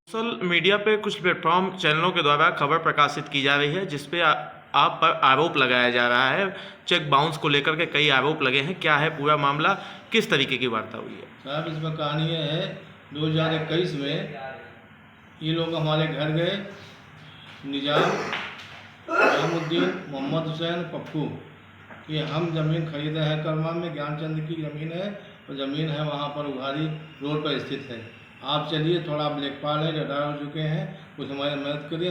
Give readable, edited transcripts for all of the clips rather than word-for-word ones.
Social media पे कुछ platform चैनलों के द्वारा खबर प्रकाशित की जा रही है जिसपे आप पर आरोप लगाया जा रहा है। चेक बाउंस को लेकर के कई आरोप लगे हैं, क्या है पूरा मामला, किस तरीके की वार्ता हुई है? साहब, इसमें कहानी ये है 2021 में ये लोग हमारे घर गए। निजामुद्दीन, मोहम्मद हुसैन, पप्पू, ये हम ज़मीन खरीदे हैं कर्मा में। ज्ञानचंद की ज़मीन है और ज़मीन है वहाँ पर उघारी रोड पर स्थित है। आप चलिए, थोड़ा आप लेखपाल हैं, रिटायर हो चुके हैं, कुछ हमारी मदद करिए।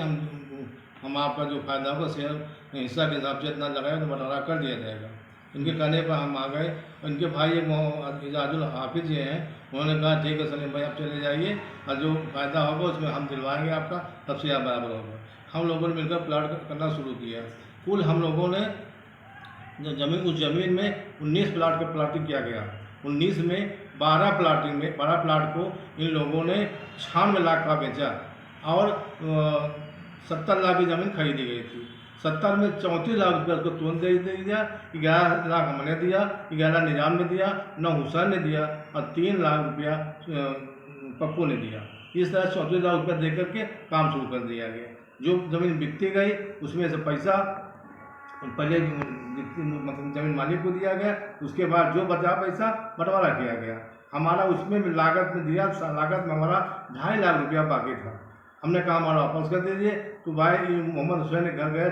हम आपका जो फ़ायदा होगा शेयर हिस्सा के हिसाब से इतना लगाए तो बंटवारा कर दिया जाएगा। इनके कहने पर हम आ गए। इनके भाई एक इजाजुल हाफिज़ जी हैं, उन्होंने कहा ठीक है सलीम भाई, आप चले जाइए और जो फ़ायदा होगा उसमें हम दिलवाएंगे आपका, सबसे ज़्यादा बराबर होगा। हम लोगों ने मिलकर प्लाट करना शुरू किया। कुल हम लोगों ने उस ज़मीन में 19 प्लाट का प्लाटिंग किया गया। 19 में 12 प्लाट को इन लोगों ने 96 लाख का बेचा और 70 लाख की ज़मीन खरीदी गई थी। 70 में 34 लाख रुपया उसको तुरंत दे दिया। 11 लाख हमने दिया, 11 निजाम ने दिया, 9 हुसैन ने दिया और 3 लाख रुपया पप्पू ने दिया। इस तरह 34 लाख रुपया दे करके काम शुरू कर दिया गया। जो ज़मीन बिकती गई उसमें से पैसा पहले मतलब ज़मीन मालिक को दिया गया, उसके बाद जो बचा पैसा बंटवारा किया गया। हमारा उसमें लागत में दिया, लागत में हमारा 2.5 लाख रुपया बाकी था। हमने कहा हमारा वापस कर दीजिए। तो भाई मोहम्मद हुसैन के घर गए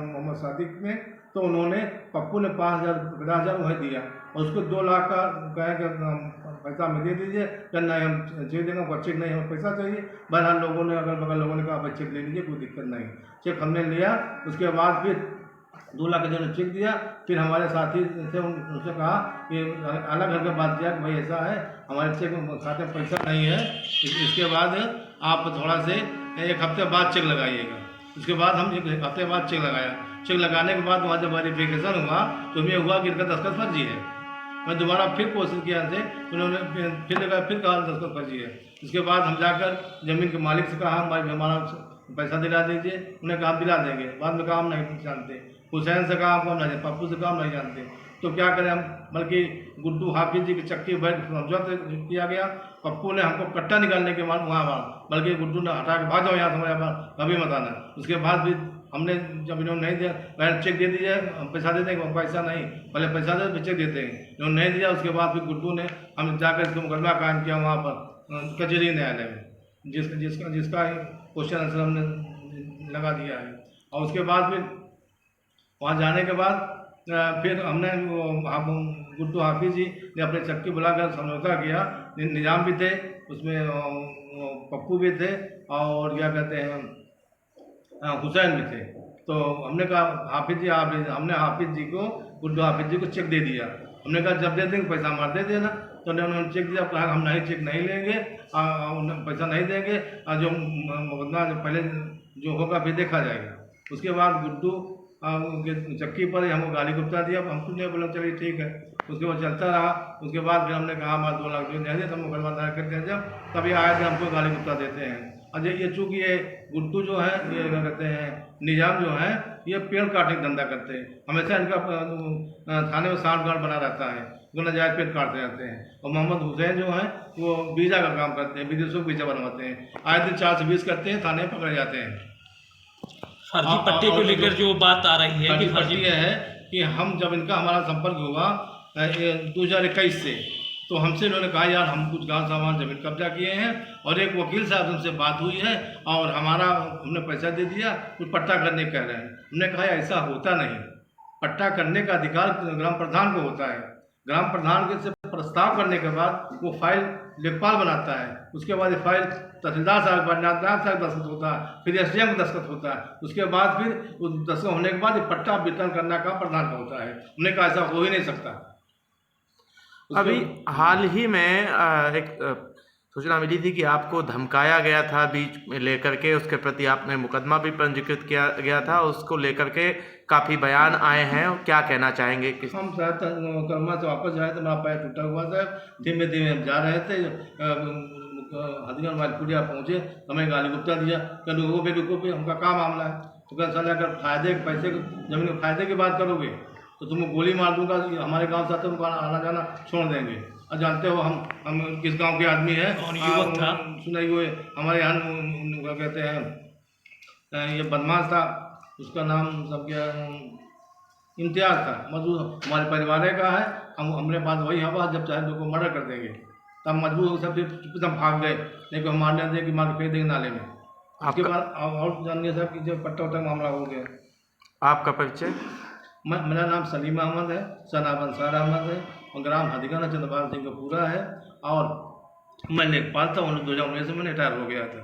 मोहम्मद सादिक में, तो उन्होंने पप्पू ने 50,000 उन्हें दिया और उसको 2 लाख का कहे पैसा हमें दे दीजिए। कहना नहीं, हम चेक देंगे, आपको चेक नहीं, हमें पैसा चाहिए। बहरहाल लोगों ने, अगल बगल लोगों ने कहा भाई चेक ले लीजिए, कोई दिक्कत नहीं। चेक हमने लिया। उसके बाद फिर 2 लाख का जो चेक दिया। फिर हमारे साथी से उनसे कहा कि अलग घर के बात किया कि भाई ऐसा है, हमारे चेक खाते में पैसा नहीं है, इसके बाद आप थोड़ा से 1 हफ्ते बाद चेक लगाइएगा। उसके बाद हम 1 हफ्ते बाद चेक लगाया। चेक लगाने के बाद वहाँ जब वेरिफिकेशन हुआ तो हमें हुआ कि इनका दस्तखत फर्जी है। मैं दोबारा फिर कोशिश किया से, उन्होंने फिर कहा दस्तखत फर्जी है। उसके बाद हम जाकर ज़मीन के मालिक से कहा भाई हमारा पैसा दिला दीजिए। उन्हें कहा दिला देंगे। बाद में कहा हम नहीं जानते। हुसैन से कहा हमको हम नहीं जानते, पप्पू से कहा हम नहीं जानते। तो क्या करें हम, बल्कि गुड्डू हाफिज़ जी की चक्की बैठ समझौता किया गया। पप्पू ने हमको कट्टा निकालने के बाद वहाँ बल्कि गुड्डू ने हटा के भाग जाओ यहाँ से, हमारे पास कभी मत आना। उसके बाद भी हमने जब इन्होंने नहीं दिया, पहले चेक दे दीजिए, हम पैसा दे देंगे। पैसा नहीं, पहले पैसा दे फिर चेक देते हैं। इन्होंने नहीं दिया। उसके बाद फिर गुड्डू ने हम जाकर इसको मुकदमा कायम किया वहाँ पर कचहरी न्यायालय में, जिसका क्वेश्चन आंसर हमने लगा दिया है। और उसके बाद फिर वहाँ जाने के बाद फिर हमने गुड्डू हाफिज़ जी ने अपने चक्की बुलाकर समझौता किया। निजाम भी थे उसमें, पप्पू भी थे और क्या कहते हैं हुसैन भी थे। तो हमने कहा हाफिज़ जी हमने हाफिज़ जी को, गुड्डू हाफिज़ जी को चेक दे दिया। हमने कहा जब दे देंगे पैसा हमारा दे देना। तो उन्होंने चेक दिया। कहा हम नहीं, चेक नहीं लेंगे, पैसा नहीं देंगे, जो मुकदमा जो पहले जो होगा फिर देखा जाएगा। उसके बाद गुड्डू उनके चक्की पर ही हमको गाली गुप्ता दिया। हम कुछ नहीं बोला, चलिए ठीक है। उसके बाद चलता रहा। उसके बाद फिर हमने कहा हमारा 2 लाख दे दिए, तो मुकदमा दायर कर दिया। जब तभी आए थे हमको गाली गुप्ता देते हैं। और ये चूँकि ये गुड्डू जो है, ये क्या कहते हैं निजाम जो है, ये पेड़ काटने का धंधा करते हैं। हमेशा इनका थाने में सांठ गांठ बना रहता है, वो नाजायज पेड़ काटते रहते हैं। और मोहम्मद हुसैन जो है वो वीज़ा का काम करते हैं, विदेशों को वीज़ा बनवाते हैं। आए दिन 4 से 20 करते हैं, थाने में पकड़े जाते हैं। फर्जी पट्टे को लेकर जो बात आ रही है कि फर्जी यह है कि हम जब इनका हमारा संपर्क हुआ 2021 से, तो हमसे इन्होंने कहा यार हम कुछ गांव सामान ज़मीन कब्जा किए हैं और एक वकील साहब उनसे बात हुई है और हमने पैसा दे दिया, कुछ पट्टा करने कह रहे हैं। हमने कहा ऐसा होता नहीं, पट्टा करने का अधिकार ग्राम प्रधान को होता है। ग्राम प्रधान के से प्रस्ताव करने के बाद वो फाइल लेखपाल बनाता है। उसके बाद ये फाइल तहसीलदार साहब दस्तखत होता है, फिर SDM को दस्तखत होता है। उसके बाद फिर उस दस्तखत होने के बाद ये पट्टा वितरण करना का प्रधान का होता है। हमने कहा ऐसा हो ही नहीं सकता। अभी हाल ही में एक सूचना मिली थी कि आपको धमकाया गया था बीच में लेकर के, उसके प्रति आपने मुकदमा भी पंजीकृत किया गया था। उसको लेकर के काफ़ी बयान आए हैं, क्या कहना चाहेंगे? हम शायद कर्मा से वापस जाए तो मेरा पैर टूटा हुआ था। धीमे धीमे हम जा रहे थे, हदीगंज वालपुरिया पहुँचे, हमें गाली गुप्ता दिया कि रुको पे हमका क्या मामला है। तो कहते साले अगर फायदे पैसे जमीन के फायदे की बात करोगे तो तुमको गोली मार दूंगा, हमारे गाँव से आते तुमको आना जाना छोड़ देंगे। और जानते हो हम किस गांव के आदमी हैं। कौन युवक था? सुनाई हुए हमारे यहाँ क्या कहते हैं, ये बदमाश था, उसका नाम सब क्या इम्तियाज था, मजबूर हमारे परिवार का है। हमारे पास वही हवा, जब चाहे तो को मर्डर कर देंगे। तब मजबूर हो सब चुपचाप भाग गए, नहीं तो हम मारने दे कि मार के फेंक देंगे नाले में। उसके बाद और जानिए साहब कि जो पट्टा वट्टा मामला हो गया। आपका परिचय? मेरा नाम सलीम अहमद है, सनाब अंसार अहमद है, और ग्राम हदीगंज चंद्रपाल सिंह का पूरा है, और मैं लेखपाल था। 2019 में रिटायर हो गया था।